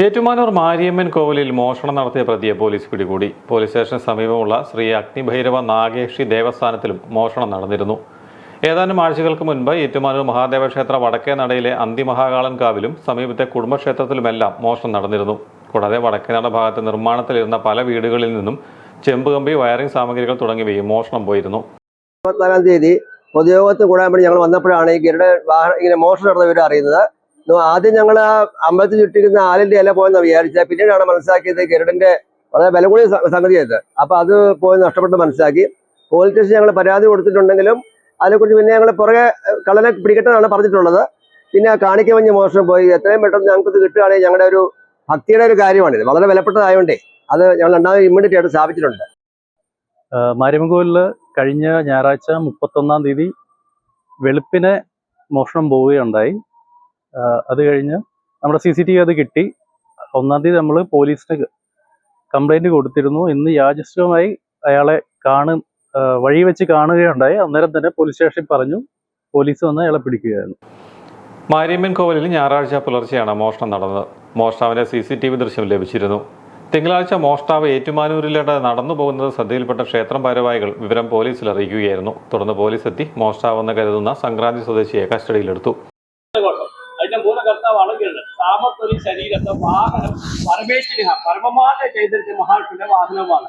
ഏറ്റുമാനൂർ മാരിയമ്മൻ കോവിലിൽ മോഷണം നടത്തിയ പ്രതിയെ പോലീസ് പിടികൂടി. പോലീസ് സ്റ്റേഷന് സമീപമുള്ള ശ്രീ അഗ്നിഭൈരവ നാഗേക്ഷി ദേവസ്ഥാനത്തിലും മോഷണം നടന്നിരുന്നു. ഏതാനും ആഴ്ചകൾക്ക് മുൻപ് ഏറ്റുമാനൂർ മഹാദേവ ക്ഷേത്ര വടക്കേ നടയിലെ അന്തിമഹാകാളൻ കാവിലും സമീപത്തെ കുടുംബക്ഷേത്രത്തിലുമെല്ലാം മോഷണം നടന്നിരുന്നു. കൂടാതെ വടക്കേനട ഭാഗത്ത് നിർമ്മാണത്തിലിരുന്ന പല വീടുകളിൽ നിന്നും ചെമ്പുകമ്പി, വയറിംഗ് സാമഗ്രികൾ തുടങ്ങിയവയും മോഷണം പോയിരുന്നു. 24-ാം തീയതി പൊതുയോഗത്തിൽ കൂടാൻ വേണ്ടി ഞങ്ങൾ വന്നപ്പോഴാണ് ഈ ഗരുഡ വാഹനം ഇങ്ങനെ മോഷണം നടന്ന വിവരം അറിയുന്നത്. ആദ്യം ഞങ്ങൾ അമ്പലത്തിൽ ചുറ്റിക്കുന്ന ആലിന്റെ ഇല പോയെന്ന് വിചാരിച്ചത്, പിന്നീടാണ് മനസ്സിലാക്കിയത് ഗരുഡന്റെ വളരെ വില കൂടിയ സംഗതിയായത്. അപ്പൊ അത് പോയി നഷ്ടപ്പെട്ട് മനസ്സിലാക്കി. പോലീസ് സ്റ്റേഷൻ ഞങ്ങൾ പരാതി കൊടുത്തിട്ടുണ്ടെങ്കിലും അതിനെക്കുറിച്ച് പിന്നെ ഞങ്ങൾ പുറകെ കള്ളനെ പിടിക്കട്ടെന്നാണ് പറഞ്ഞിട്ടുള്ളത്. പിന്നെ കാണിക്ക മഞ്ഞ് മോഷണം പോയി. എത്രയും പെട്ടെന്ന് ഞങ്ങൾക്ക് ഇത് കിട്ടുകയാണെങ്കിൽ ഞങ്ങളുടെ ഒരു ഭക്തിയുടെ ഒരു കാര്യമാണിത്. വളരെ വിലപ്പെട്ടതായതുകൊണ്ടേ അത് ഞങ്ങൾ രണ്ടാമത് ഇമ്മീഡിയറ്റ് ആയിട്ട് സ്ഥാപിച്ചിട്ടുണ്ട്. മാരിയമ്മൻ കോവിലിൽ കഴിഞ്ഞ ഞായറാഴ്ച 31-ാം തീയതി വെളുപ്പിനെ മോഷണം പോവുകയുണ്ടായി. അത് കഴിഞ്ഞ് നമ്മുടെ CCTV അത് കിട്ടി. 1-ാം തീയതി നമ്മൾ പോലീസിന് കംപ്ലൈൻറ്റ് കൊടുത്തിരുന്നു. ഇന്ന് യാദൃശ്ചികമായി അയാളെ വഴി വെച്ച് കാണുകയുണ്ടായി. അന്നേരം തന്നെ പോലീസ് സ്റ്റേഷനിൽ പറഞ്ഞു. പോലീസ് വന്ന് അയാളെ പിടിക്കുകയായിരുന്നു. മാരിയമ്മൻ കോവിലിൽ ഞായറാഴ്ച പുലർച്ചെയാണ് മോഷണം നടന്നത്. മോഷ്ടാവിന്റെ CCTV ദൃശ്യം ലഭിച്ചിരുന്നു. തിങ്കളാഴ്ച മോഷ്ടാവ് ഏറ്റുമാനൂരിലേക്ക് നടന്നു പോകുന്നത് ശ്രദ്ധയിൽപ്പെട്ട ക്ഷേത്രം ഭാരവാഹികൾ വിവരം പോലീസിൽ അറിയിക്കുകയായിരുന്നു. തുടർന്ന് പോലീസ് എത്തി മോഷ്ടാവെന്ന് കരുതുന്ന സംക്രാന്തി സ്വദേശിയെ കസ്റ്റഡിയിലെടുത്തു. അതിന്റെ മൂലകർത്താവാണ് ഗരുഡൻ. സാമത്വ ശരീരത്തെ വാഹനം പരമമായ ചൈതന്യ മഹാവിഷ്ണുവിന്റെ വാഹനമാണ്.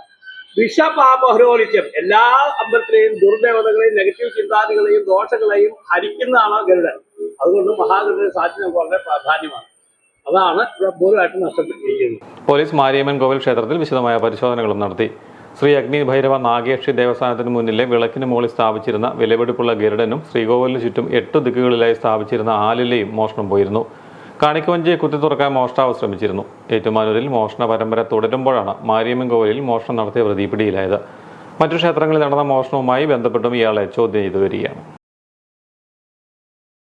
വിഷപാപഹരോലിത്യം എല്ലാ അമ്പലത്തിലെയും ദുർദേവതകളെയും നെഗറ്റീവ് ചിന്താതികളെയും ദോഷങ്ങളെയും ഹരിക്കുന്നതാണ് ഗരുഡൻ. അതുകൊണ്ട് മഹാഗരുഡന്റെ സാധ്യത വളരെ പ്രാധാന്യമാണ്. അതാണ് ഇവിടെ പൂർണ്ണമായിട്ട് നഷ്ടപ്പെട്ടിരിക്കുന്നത്. പോലീസ് മാരിയമ്മൻ കോവിൽ ക്ഷേത്രത്തിൽ വിശദമായ പരിശോധനകളും നടത്തി. ശ്രീ അഗ്നിഭൈരവ നാഗേക്ഷി ദേവസ്ഥാനത്തിന് മുന്നിലെ വിളക്കിന് മുകളിൽ സ്ഥാപിച്ചിരുന്ന വിലപിടിപ്പുള്ള ഗരുഡനും ശ്രീകോവിലിന് ചുറ്റും 8 ദിക്കുകളിലായി സ്ഥാപിച്ചിരുന്ന ആലിലയും മോഷണം പോയിരുന്നു. കാണിക്കവഞ്ചിയെ കുത്തി തുറക്കാൻ മോഷ്ടാവ് ശ്രമിച്ചിരുന്നു. ഏറ്റുമാനൂരിൽ മോഷണ പരമ്പര തുടരുമ്പോഴാണ് മാരിയമ്മൻ കോവിലിൽ മോഷണം നടത്തിയ പ്രതി പിടിയിലായത്. മറ്റു ക്ഷേത്രങ്ങളിൽ നടന്ന മോഷണവുമായി ബന്ധപ്പെട്ടും ഇയാളെ ചോദ്യം ചെയ്തു വരികയാണ്.